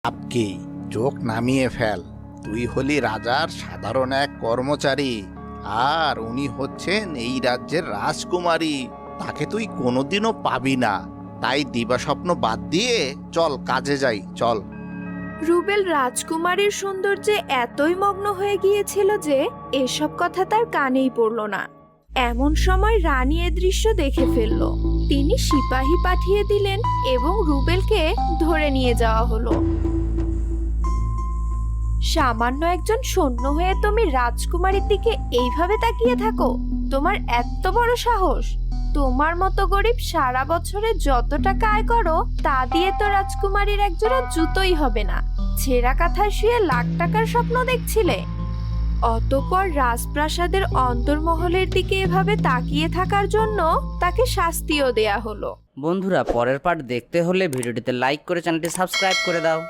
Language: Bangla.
আপকি চোখ নামিয়ে ফেল। তুই হলি রাজার সাধারণ এক কর্মচারী, আর উনি হচ্ছেন এই রাজ্যের রাজকুমারী। তাকে তুই কোনোদিনও পাবি না। তাই দিবাস্বপ্ন বাদ দিয়ে চল কাজে যাই, চল। রুবেল রাজকুমারীর সৌন্দর্যে এতই মগ্ন হয়ে গিয়েছিল যে এসব কথা তার কানেই পড়ল না। এমন সময় রানী এ দৃশ্য দেখে ফেলল। তিনি সিপাহী পাঠিয়ে দিলেন এবং রুবেলকে ধরে নিয়ে যাওয়া হলো। সামান্য একজন সৈন্য হয়ে তুমি রাজকুমারীর দিকে এইভাবে তাকিয়ে থাকো? তোমার এত বড় সাহস! তোমার মতো গরিব সারা বছরে যত টাকা আয় করো তা দিয়ে তো রাজকুমারীর একজোড়া জুতোই হবে না। ছেঁড়া কাঁথায় শুয়ে লাখ টাকার স্বপ্ন দেখছিলে। অতঃপর রাজপ্রাসাদের অন্দরমহলের দিকে এভাবে তাকিয়ে থাকার জন্য তাকে শাস্তিও দেয়া হলো। বন্ধুরা, পরের পার্ট দেখতে হলে ভিডিওটিতে লাইক করে চ্যানেলটি সাবস্ক্রাইব করে দাও।